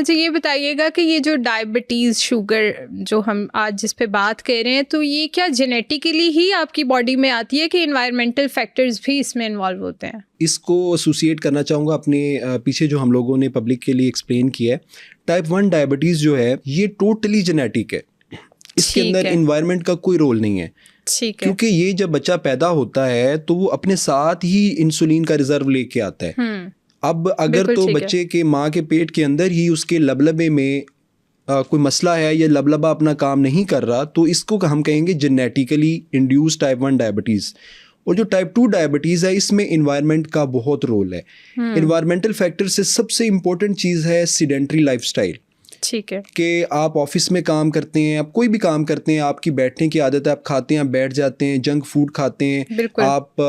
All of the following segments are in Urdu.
مجھے یہ بتائیے گا کہ یہ جو ڈائبٹیز شوگر جو ہم آج جس پہ بات کر رہے ہیں تو یہ کیا جینیٹیکلی ہی آپ کی باڈی میں آتی ہے کہ انوائرمنٹل فیکٹرز بھی اس میں انوالو ہوتے ہیں؟ اس کو ایسوسیٹ کرنا چاہوں گا اپنے پیچھے جو ہم لوگوں نے پبلک کے لیے ایکسپلین کیا ہے. ٹائپ 1 ڈائبٹیز جو ہے یہ ٹوٹلی جینیٹک ہے, اس کے اندر انوائرمنٹ کا کوئی رول نہیں ہے. کیونکہ یہ جب بچہ پیدا ہوتا ہے تو وہ اپنے ساتھ ہی انسولین کا ریزرو لے کے آتا ہے. اب اگر تو بچے کے ماں کے پیٹ کے اندر ہی اس کے لبلبے میں کوئی مسئلہ ہے یا لبلبہ اپنا کام نہیں کر رہا تو اس کو ہم کہیں گے جینیٹیکلی انڈیوس ٹائپ 1 ڈائبٹیز. اور جو ٹائپ 2 ڈائبٹیز ہے اس میں انوائرمنٹ کا بہت رول ہے. انوائرمنٹل فیکٹر سے سب سے امپورٹنٹ چیز ہے سیڈنٹری لائف اسٹائل. ٹھیک ہے کہ آپ آفس میں کام کرتے ہیں, آپ کوئی بھی کام کرتے ہیں, آپ کی بیٹھنے کی عادت ہے, آپ کھاتے ہیں, آپ بیٹھ جاتے ہیں, جنک فوڈ کھاتے ہیں, آپ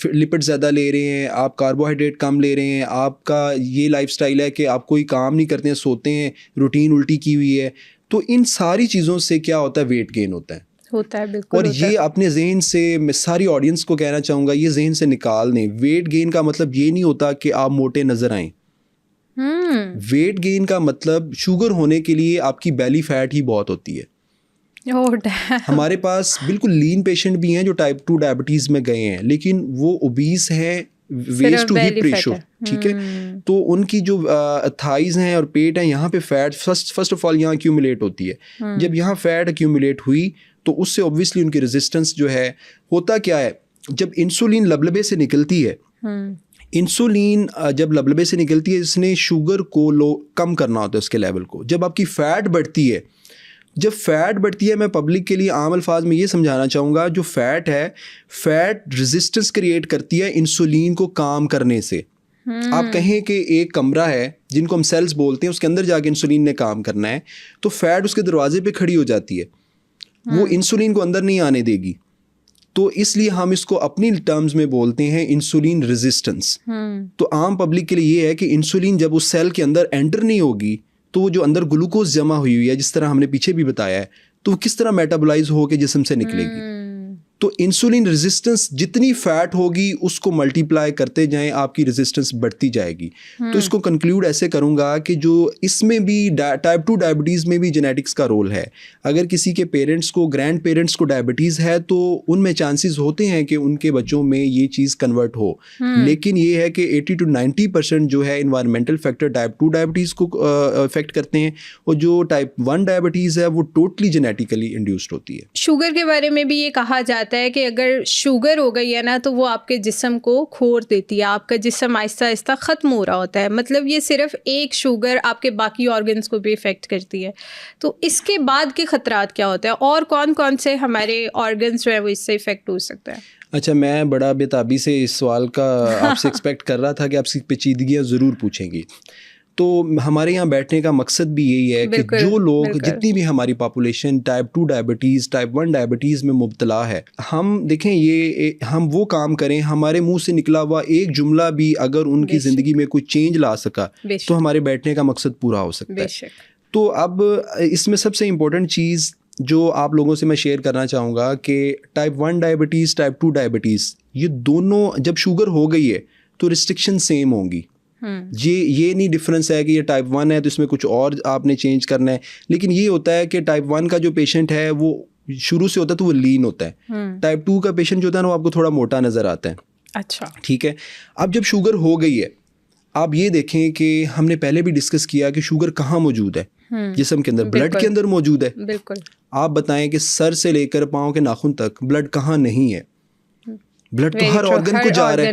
لپڈ زیادہ لے رہے ہیں, آپ کاربوہائیڈریٹ کم لے رہے ہیں, آپ کا یہ لائف سٹائل ہے کہ آپ کوئی کام نہیں کرتے ہیں, سوتے ہیں, روٹین الٹی کی ہوئی ہے, تو ان ساری چیزوں سے کیا ہوتا ہے, ویٹ گین ہوتا ہے. اور یہ اپنے ذہن سے میں ساری آڈینس کو کہنا چاہوں گا, یہ ذہن سے نکال دیں. ویٹ گین کا مطلب یہ نہیں ہوتا کہ آپ موٹے نظر آئیں. ویٹ گین کا مطلب شوگر ہونے کے لیے آپ کی بیلی فیٹ ہی بہت ہوتی ہے. ہمارے پاس بالکل لین پیشنٹ بھی ہیں جو ٹائپ 2 ڈائبٹیز میں گئے ہیں لیکن وہ اوبیس ہیں, ویسٹ ٹو ہپ ریشو, ٹھیک ہے. تو ان کی جو تھائز ہیں اور پیٹ ہیں یہاں پہ فیٹ فرسٹ آف آل یہاں ایکیومولیٹ ہوتی ہے. جب یہاں فیٹ ایکیومولیٹ ہوئی تو اس سے اوبویسلی ان کی ریزسٹنس جو ہے, ہوتا کیا ہے جب انسولین لبلبے سے نکلتی ہے, انسولین جب لبلبے سے نکلتی ہے اس نے شوگر کو کم کرنا ہوتا ہے اس کے لیول کو. جب آپ کی فیٹ بڑھتی ہے, جب فیٹ بڑھتی ہے, میں پبلک کے لیے عام الفاظ میں یہ سمجھانا چاہوں گا, جو فیٹ ہے فیٹ ریزسٹنس کریٹ کرتی ہے انسولین کو کام کرنے سے. آپ کہیں کہ ایک کمرہ ہے جن کو ہم سیلز بولتے ہیں, اس کے اندر جا کے انسولین نے کام کرنا ہے تو فیٹ اس کے دروازے پہ کھڑی ہو جاتی ہے, وہ انسولین کو اندر نہیں آنے دے گی. تو اس لیے ہم اس کو اپنی ٹرمز میں بولتے ہیں انسولین ریزسٹنس. تو عام پبلک کے لیے یہ ہے کہ انسولین جب اس سیل کے اندر انٹر نہیں ہوگی تو وہ جو اندر گلوکوز جمع ہوئی ہے, جس طرح ہم نے پیچھے بھی بتایا ہے, تو وہ کس طرح میٹابولائز ہو کے جسم سے نکلے گی. تو انسولین ریزسٹنس جتنی فیٹ ہوگی اس کو ملٹیپلائی کرتے جائیں, آپ کی ریزسٹنس بڑھتی جائے گی. تو اس کو کنکلوڈ ایسے کروں گا کہ جو اس میں بھی ٹائپ 2 ڈائبٹیز میں بھی جینیٹکس کا رول ہے. اگر کسی کے پیرنٹس کو, گرینڈ پیرنٹس کو ڈائبٹیز ہے تو ان میں چانسز ہوتے ہیں کہ ان کے بچوں میں یہ چیز کنورٹ ہو. لیکن یہ ہے کہ 80 to 90% جو ہے انوائرمنٹل فیکٹر ٹائپ 2 ڈائبٹیز کو افیکٹ کرتے ہیں, اور جو ٹائپ 1 ڈائبٹیز ہے وہ ٹوٹلی جینیٹیکلی انڈیوسڈ ہوتی ہے. شوگر کے بارے میں بھی یہ کہا جاتا ہے کہ اگر شوگر ہو گئی ہے نا تو وہ آپ کے جسم کو کھور دیتی ہے, آپ کا جسم آہستہ آہستہ ختم ہو رہا ہوتا ہے. مطلب یہ صرف ایک شوگر آپ کے باقی آرگنس کو بھی افیکٹ کرتی ہے. تو اس کے بعد کے خطرات کیا ہوتے ہیں, اور کون کون سے ہمارے آرگنس جو ہے وہ اس سے افیکٹ ہو سکتا ہے؟ اچھا, میں بڑا بےتابی سے اس سوال کا آپ سے ایکسپیکٹ کر رہا تھا کہ آپ سے پیچیدگیاں ضرور پوچھیں گی. تو ہمارے یہاں بیٹھنے کا مقصد بھی یہی ہے کہ جو لوگ جتنی بھی ہماری population type 2 diabetes type 1 diabetes میں مبتلا ہے, ہم دیکھیں یہ ہم وہ کام کریں, ہمارے منہ سے نکلا ہوا ایک جملہ بھی اگر ان کی زندگی میں کوئی چینج لا سکا تو ہمارے بیٹھنے کا مقصد پورا ہو سکتا ہے. تو اب اس میں سب سے امپورٹنٹ چیز جو آپ لوگوں سے میں شیئر کرنا چاہوں گا کہ ٹائپ 1 ڈائبٹیز ٹائپ 2 ڈائبٹیز یہ دونوں جب شوگر ہو گئی ہے تو ریسٹرکشن سیم ہوں گی. یہ نہیں ڈفرینس ہے کہ یہ ٹائپ 1 ہے تو اس میں کچھ اور آپ نے چینج کرنا ہے. لیکن یہ ہوتا ہے کہ ٹائپ 1 کا جو پیشنٹ ہے وہ شروع سے ہوتا ہے تو وہ لین ہوتا ہے. ٹائپ 2 کا پیشنٹ جو ہوتا ہے نا وہ آپ کو تھوڑا موٹا نظر آتا ہے. اچھا, ٹھیک ہے. اب جب شوگر ہو گئی ہے, آپ یہ دیکھیں کہ ہم نے پہلے بھی ڈسکس کیا کہ شوگر کہاں موجود ہے, جسم کے اندر, بلڈ کے اندر موجود ہے. بالکل. آپ بتائیں کہ سر سے لے کر پاؤں کے ناخن تک بلڈ کہاں نہیں ہے؟ بلڈ تو ہر آرگن کو جا رہا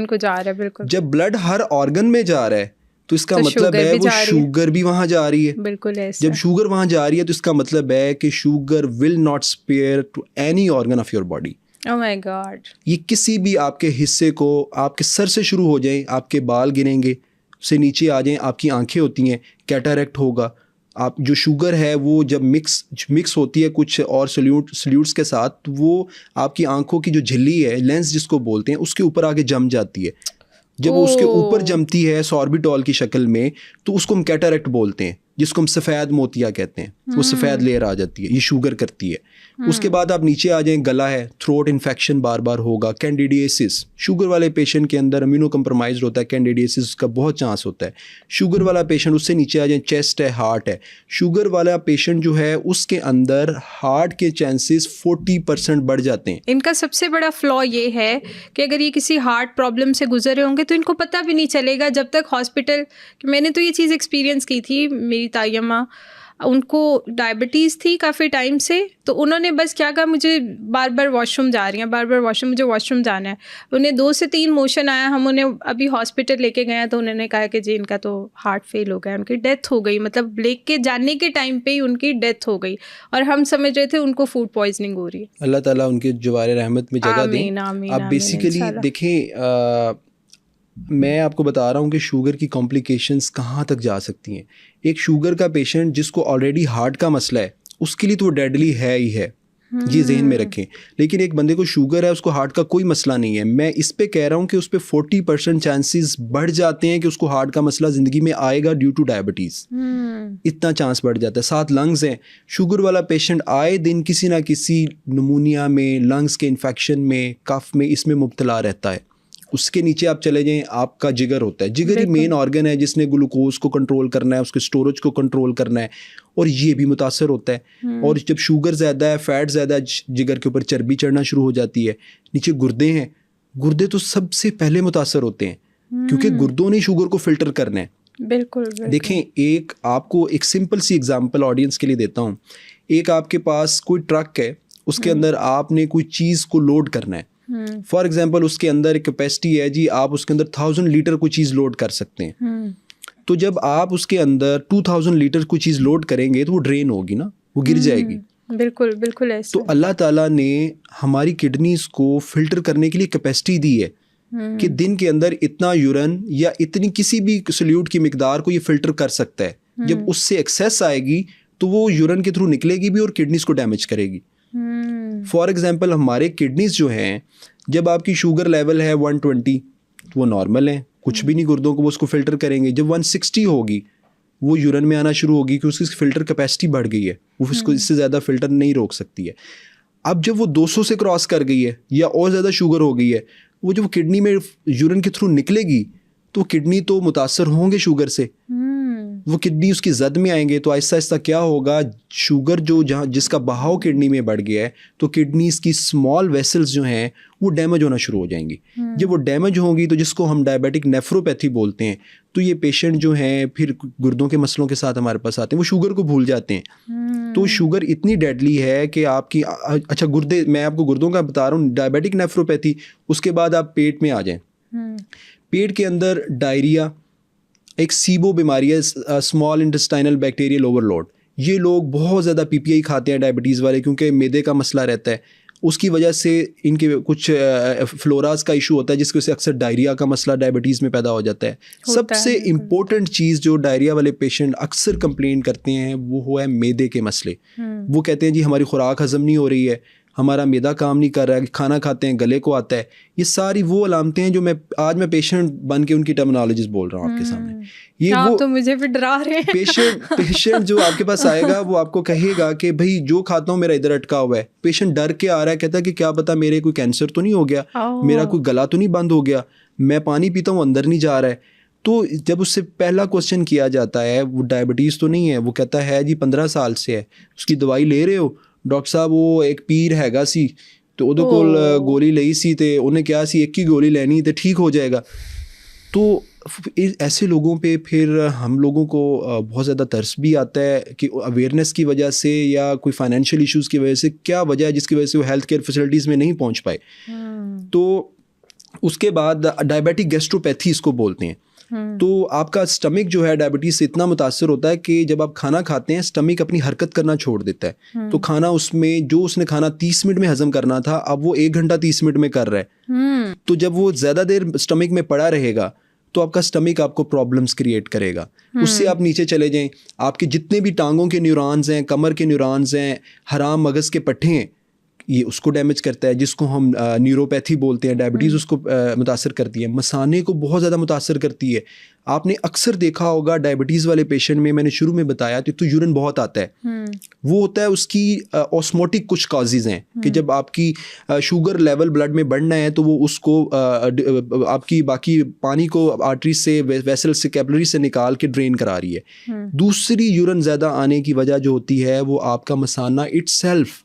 ہے. بالکل. جب بلڈ ہر آرگن میں جا رہا ہے تو اس کا مطلب ہے وہ شوگر بھی وہاں جا رہی ہے. بالکل. جب شوگر وہاں جا رہی ہے تو اس کا مطلب ہے کہ sugar will not spare to any organ of your body. Oh my God. یہ کسی بھی آپ کے حصے کو, آپ کے سر سے شروع ہو جائیں, آپ کے بال گریں گے, سے نیچے آ جائیں, آپ کی آنکھیں ہوتی ہیں, کیٹاریکٹ ہوگا. آپ جو شوگر ہے وہ جب مکس ہوتی ہے کچھ اور سلیوٹس کے ساتھ, وہ آپ کی آنکھوں کی جو جھلی ہے, لینس جس کو بولتے ہیں, اس کے اوپر آگے جم جاتی ہے. جب وہ اس کے اوپر جمتی ہے ساربیٹول کی شکل میں تو اس کو ہم کیٹاریکٹ بولتے ہیں. جس کو ہم سفید موتیا کہتے ہیں, وہ سفید لیئر آ جاتی ہے, یہ شوگر کرتی ہے. اس کے بعد آپ نیچے آ جائیں, گلا ہے, تھروٹ انفیکشن بار بار ہوگا, کینڈیڈیسس, شوگر والے پیشنٹ کے اندر امیونو کمپرومائزڈ ہوتا ہے, کینڈیڈیسس کا بہت چانس ہوتا ہے. شوگر والا پیشنٹ, اس سے نیچے آ جائیں, چیسٹ ہے, ہارٹ ہے. شوگر والا پیشنٹ جو ہے اس کے اندر ہارٹ کے چانسز 40% بڑھ جاتے ہیں. ان کا سب سے بڑا فلا یہ ہے کہ اگر یہ کسی ہارٹ پرابلم سے گزرے ہوں گے تو ان کو پتہ بھی نہیں چلے گا جب تک ہاسپٹل. میں نے تو یہ چیز ایکسپیرینس کی تھی, میری تائیمہ ان کو ڈائبٹیز تھی کافی ٹائم سے, تو انہوں نے بس کیا کہا, مجھے بار بار واش روم جا رہی ہیں, بار بار مجھے واش روم جانا ہے. انہیں 2 سے 3 موشن آیا, ہم انہیں ابھی ہاسپٹل لے کے گئے ہیں تو انہوں نے کہا کہ جی ان کا تو ہارٹ فیل ہو گیا, ان کی ڈیتھ ہو گئی. مطلب لے کے جانے کے ٹائم پہ ہی ان کی ڈیتھ ہو گئی, اور ہم سمجھ رہے تھے ان کو فوڈ پوائزننگ ہو رہی ہے. اللہ تعالیٰ ان کے جوار رحمت میں جگہ دیں. آپ بیسیکلی دیکھیں, میں آپ کو بتا رہا ہوں کہ شوگر کی کمپلیکیشنز کہاں تک جا سکتی ہیں. ایک شوگر کا پیشنٹ جس کو آلریڈی ہارٹ کا مسئلہ ہے, اس کے لیے تو وہ ڈیڈلی ہے ہی ہے, یہ ذہن میں رکھیں. لیکن ایک بندے کو شوگر ہے, اس کو ہارٹ کا کوئی مسئلہ نہیں ہے, میں اس پہ کہہ رہا ہوں کہ اس پہ 40% چانسز بڑھ جاتے ہیں کہ اس کو ہارٹ کا مسئلہ زندگی میں آئے گا ڈیو ٹو ڈائبٹیز. اتنا چانس بڑھ جاتا ہے. 7 لنگز ہیں. شوگر والا پیشنٹ آئے دن کسی نہ کسی نمونیا میں, لنگز کے انفیکشن میں, کف میں, اس میں مبتلا رہتا ہے. اس کے نیچے آپ چلے جائیں, آپ کا جگر ہوتا ہے. جگر ہی مین آرگن ہے جس نے گلوکوز کو کنٹرول کرنا ہے, اس کے اسٹوریج کو کنٹرول کرنا ہے, اور یہ بھی متاثر ہوتا ہے. اور جب شوگر زیادہ ہے, فیٹ زیادہ ہے, جگر کے اوپر چربی چڑھنا شروع ہو جاتی ہے. نیچے گردے ہیں, گردے تو سب سے پہلے متاثر ہوتے ہیں کیونکہ گردوں نے شوگر کو فلٹر کرنا ہے. بالکل. دیکھیں, ایک آپ کو ایک سمپل سی ایگزامپل آڈینس کے لیے دیتا ہوں. ایک آپ کے پاس کوئی ٹرک ہے, اس کے اندر آپ نے کوئی چیز کو لوڈ کرنا ہے. فار ایگزامپل اس کے اندر ایک کیپیسٹی ہے جی, آپ اس کے اندر 1000 لیٹر کوئی چیز لوڈ کر سکتے ہیں. تو جب آپ اس کے اندر 2000 لیٹر کوئی چیز لوڈ کریں گے تو وہ ڈرین ہوگی نا, وہ گر جائے گی. بالکل ایسا. تو اللہ تعالیٰ نے ہماری کڈنیز کو فلٹر کرنے کے لیے کیپیسٹی دی ہے کہ دن کے اندر اتنا یورین یا اتنی کسی بھی سلیوٹ کی مقدار کو یہ فلٹر کر سکتا ہے. جب اس سے ایکسیس آئے گی تو وہ یورین کے تھرو نکلے گی بھی اور کڈنیز کو ڈیمیج کرے گی. فار ایگزامپل ہمارے کڈنیز جو ہیں, جب آپ کی شوگر لیول ہے 120 وہ نارمل ہے, کچھ بھی نہیں گردوں کو, وہ اس کو فلٹر کریں گے. جب 160 ہوگی وہ یورین میں آنا شروع ہوگی کہ اس کی فلٹر کیپیسٹی بڑھ گئی ہے, وہ اس کو اس سے زیادہ فلٹر نہیں روک سکتی ہے. اب جب وہ 200 سے کراس کر گئی ہے یا اور زیادہ شوگر ہو گئی ہے, وہ جب کڈنی میں یورین کے تھرو نکلے گی تو کڈنی تو متاثر ہوں گے شوگر سے, وہ کڈنی اس کی زد میں آئیں گے. تو آہستہ آہستہ کیا ہوگا, شوگر جو جس کا بہاؤ کڈنی میں بڑھ گیا ہے تو کڈنیز کی اسمال ویسلز جو ہیں وہ ڈیمیج ہونا شروع ہو جائیں گی. جب وہ ڈیمیج ہوں گی تو جس کو ہم ڈائبیٹک نیفروپیتھی بولتے ہیں, تو یہ پیشنٹ جو ہیں پھر گردوں کے مسئلوں کے ساتھ ہمارے پاس آتے ہیں, وہ شوگر کو بھول جاتے ہیں. تو شوگر اتنی ڈیڈلی ہے کہ آپ کی, اچھا گردے, میں آپ کو گردوں کا بتا رہا ہوں, ڈائبیٹک نیفروپیتھی. اس کے بعد آپ پیٹ میں آ جائیں. پیٹ کے اندر ڈائریا ایک سیبو بیماری ہے, small intestinal bacterial over load. یہ لوگ بہت زیادہ پی پی آئی کھاتے ہیں ڈائبٹیز والے, کیونکہ میدے کا مسئلہ رہتا ہے. اس کی وجہ سے ان کے کچھ فلوراز کا ایشو ہوتا ہے جس کی وجہ سے اکثر ڈائریا کا مسئلہ ڈائبٹیز میں پیدا ہو جاتا ہے. سب سے امپورٹنٹ چیز جو ڈائریا والے پیشنٹ اکثر کمپلین کرتے ہیں وہ ہوا ہے میدے کے مسئلے. وہ کہتے ہیں جی ہماری خوراک ہضم نہیں ہو رہی ہے, ہمارا میدا کام نہیں کر رہا ہے, کھانا کھاتے ہیں گلے کو آتا ہے. یہ ساری وہ علامتیں ہیں جو میں آج پیشنٹ بن کے ان کی ٹرمنالوجیز بول رہا ہوں آپ کے سامنے. یہ وہ تو مجھے بھی ڈرا رہے ہیں. پیشنٹ جو آپ کے پاس آئے گا وہ آپ کو کہے گا کہ بھائی جو کھاتا ہوں میرا ادھر اٹکا ہوا ہے. پیشنٹ ڈر کے آ رہا ہے, کہتا ہے کہ کیا پتا میرے کوئی کینسر تو نہیں ہو گیا, میرا کوئی گلا تو نہیں بند ہو گیا, میں پانی پیتا ہوں اندر نہیں جا رہا ہے. تو جب اس سے پہلا کوشچن کیا جاتا ہے وہ ڈائبٹیز تو نہیں ہے, وہ کہتا ہے جی 15 سال سے ہے. اس کی دوائی لے رہے ہو ڈاکٹر صاحب, وہ ایک پیر ہے سی تو وہ کول گولی لئی سی تے انہیں کیا سی ایک ہی گولی لینی تے ٹھیک ہو جائے گا. تو ایسے لوگوں پہ پھر ہم لوگوں کو بہت زیادہ ترس بھی آتا ہے کہ اویئرنیس کی وجہ سے یا کوئی فائنینشیل ایشوز کی وجہ سے کیا وجہ ہے جس کی وجہ سے وہ ہیلتھ کیئر فیسلٹیز میں نہیں پہنچ پائے. تو اس کے بعد ڈائبیٹک گیسٹروپیتھی اس کو بولتے ہیں. تو آپ کا اسٹمک جو ہے ڈائبٹیز سے اتنا متاثر ہوتا ہے کہ جب آپ کھانا کھاتے ہیں اسٹمک اپنی حرکت کرنا چھوڑ دیتا ہے. تو کھانا اس میں جو اس نے کھانا 30 منٹ میں ہضم کرنا تھا اب وہ 1 گھنٹہ 30 منٹ میں کر رہا ہے. تو جب وہ زیادہ دیر اسٹمک میں پڑا رہے گا تو آپ کا اسٹمک آپ کو پرابلمس کریٹ کرے گا. اس سے آپ نیچے چلے جائیں, آپ کے جتنے بھی ٹانگوں کے نیورونز ہیں, کمر کے نیورونز ہیں, حرام مغز کے پٹھے ہیں, یہ اس کو ڈیمیج کرتا ہے، جس کو ہم نیوروپیتھی بولتے ہیں، ڈائبٹیز اس کو متاثر کرتی ہے، مثانے کو بہت زیادہ متاثر کرتی ہے. آپ نے اکثر دیکھا ہوگا ڈائبٹیز والے پیشنٹ میں نے شروع میں بتایا تو یورین بہت آتا ہے. وہ ہوتا ہے اس کی آسموٹک کچھ کازز ہیں کہ جب آپ کی شوگر لیول بلڈ میں بڑھنا ہے تو وہ اس کو آپ کی باقی پانی کو آرٹری سے، ویسل سے، کیپلری سے نکال کے ڈرین کرا رہی ہے. دوسری یورین زیادہ آنے کی وجہ جو ہوتی ہے وہ آپ کا مثانہ اٹ سیلف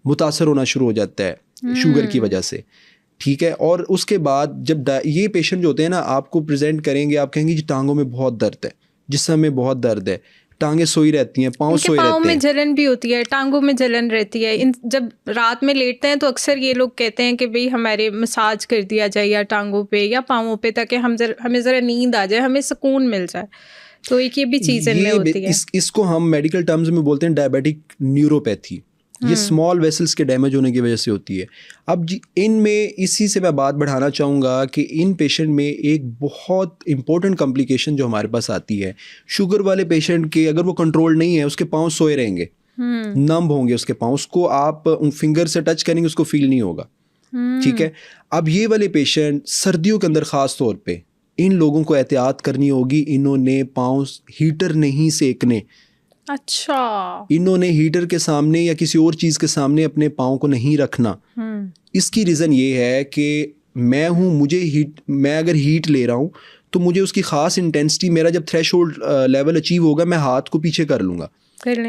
متاثر ہونا شروع ہو جاتا ہے شوگر کی وجہ سے. ٹھیک ہے. اور اس کے بعد جب یہ پیشنٹ جو ہوتے ہیں نا آپ کو پریزنٹ کریں گے، آپ کہیں گے جی ٹانگوں میں بہت درد ہے، جسم میں بہت درد ہے، ٹانگیں سوئی رہتی ہیں، پاؤں سوئی رہتے ہیں، پاؤں میں جلن بھی ہوتی ہے، ٹانگوں میں جلن رہتی ہے. جب رات میں لیٹتے ہیں تو اکثر یہ لوگ کہتے ہیں کہ بھئی ہمارے مساج کر دیا جائے یا ٹانگوں پہ یا پاؤں پہ، تاکہ ہمیں ذرا نیند آ جائے، ہمیں سکون مل جائے. تو ایک یہ بھی چیز ان میں ہوتی ہے. اس کو ہم میڈیکل ٹرمز میں بولتے ہیں ڈائبیٹک نیوروپیتھی. یہ اسمال ویسلس کے ڈیمیج ہونے کی وجہ سے ہوتی ہے. اب ان میں اسی سے میں بات بڑھانا چاہوں گا کہ ان پیشنٹ میں ایک بہت امپورٹنٹ کمپلیکیشن جو ہمارے پاس آتی ہے شوگر والے پیشنٹ کے، اگر وہ کنٹرول نہیں ہے اس کے پاؤں سوئے رہیں گے، نمب ہوں گے اس کے پاؤں، اس کو آپ فنگر سے ٹچ کریں گے اس کو فیل نہیں ہوگا. ٹھیک ہے. اب یہ والے پیشنٹ سردیوں کے اندر خاص طور پہ ان لوگوں کو احتیاط کرنی ہوگی. انہوں نے پاؤں ہیٹر نہیں سیکنے. اچھا. انہوں نے ہیٹر کے سامنے یا کسی اور چیز کے سامنے اپنے پاؤں کو نہیں رکھنا. اس کی ریزن یہ ہے کہ میں اگر ہیٹ لے رہا ہوں تو مجھے اس کی خاص انٹینسٹی، میرا جب تھریش ہولڈ لیول اچیو ہوگا میں ہاتھ کو پیچھے کر لوں گا.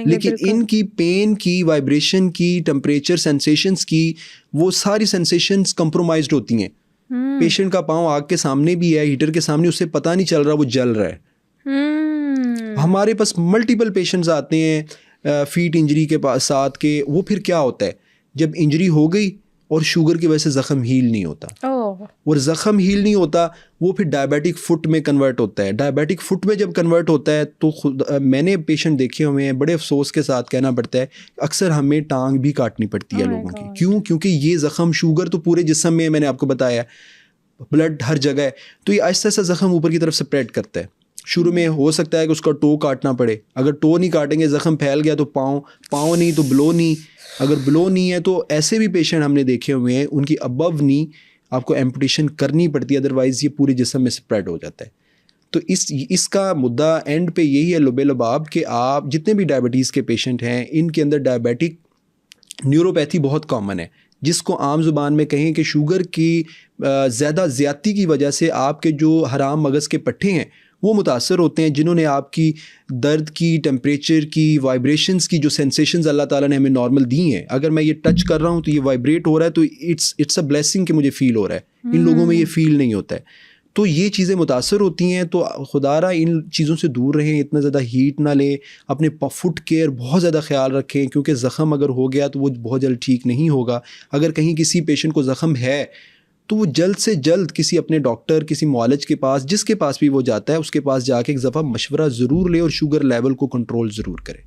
لیکن ان کی پین کی، وائبریشن کی، ٹمپریچر سینسیشنز کی، وہ ساری سینسیشنز کمپرومائزڈ ہوتی ہیں. پیشنٹ کا پاؤں آگ کے سامنے بھی ہے، ہیٹر کے سامنے، اسے پتہ نہیں چل رہا وہ جل رہا ہے. ہمارے پاس ملٹیپل پیشنٹس آتے ہیں فیٹ انجری کے ساتھ کہ وہ پھر کیا ہوتا ہے جب انجری ہو گئی اور شوگر کی وجہ سے زخم ہیل نہیں ہوتا، اور زخم ہیل نہیں ہوتا وہ پھر ڈائبیٹک فٹ میں کنورٹ ہوتا ہے. ڈائبیٹک فٹ میں جب کنورٹ ہوتا ہے تو میں نے پیشنٹ دیکھے ہوئے ہیں، بڑے افسوس کے ساتھ کہنا پڑتا ہے اکثر ہمیں ٹانگ بھی کاٹنی پڑتی ہے لوگوں کی. کیوں؟ کیونکہ یہ زخم، شوگر تو پورے جسم میں، میں نے آپ کو بتایا بلڈ ہر جگہ ہے، تو یہ آہستہ آہستہ زخم اوپر کی طرف سپریڈ کرتا ہے. شروع میں ہو سکتا ہے کہ اس کا ٹو کاٹنا پڑے، اگر ٹو نہیں کاٹیں گے زخم پھیل گیا تو پاؤں نہیں تو بلو نہیں، اگر بلو نہیں ہے تو ایسے بھی پیشنٹ ہم نے دیکھے ہوئے ہیں ان کی ابو نی آپ کو ایمپوٹیشن کرنی پڑتی ہے، ادروائز یہ پورے جسم میں سپریڈ ہو جاتا ہے. تو اس کا مدعا اینڈ پہ یہی ہے لب لباب کہ آپ جتنے بھی ڈائبٹیز کے پیشنٹ ہیں ان کے اندر ڈائبیٹک نیوروپیتھی بہت کامن ہے، جس کو عام زبان میں کہیں کہ شوگر کی زیادہ زیادتی کی وجہ سے آپ کے جو حرام مغز کے پٹھے ہیں وہ متاثر ہوتے ہیں، جنہوں نے آپ کی درد کی، ٹمپریچر کی، وائبریشنز کی جو سینسیشنز اللہ تعالیٰ نے ہمیں نارمل دی ہیں، اگر میں یہ ٹچ کر رہا ہوں تو یہ وائبریٹ ہو رہا ہے تو اٹس اے بلیسنگ کہ مجھے فیل ہو رہا ہے. ان لوگوں میں یہ فیل نہیں ہوتا ہے. تو یہ چیزیں متاثر ہوتی ہیں. تو خدا را ان چیزوں سے دور رہیں، اتنا زیادہ ہیٹ نہ لیں، اپنے فٹ کیئر بہت زیادہ خیال رکھیں، کیونکہ زخم اگر ہو گیا تو وہ بہت جلد ٹھیک نہیں ہوگا. اگر کہیں کسی پیشنٹ کو زخم ہے تو وہ جلد سے جلد کسی اپنے ڈاکٹر، کسی معالج کے پاس، جس کے پاس بھی وہ جاتا ہے اس کے پاس جا کے ایک دفعہ مشورہ ضرور لے اور شوگر لیول کو کنٹرول ضرور کرے.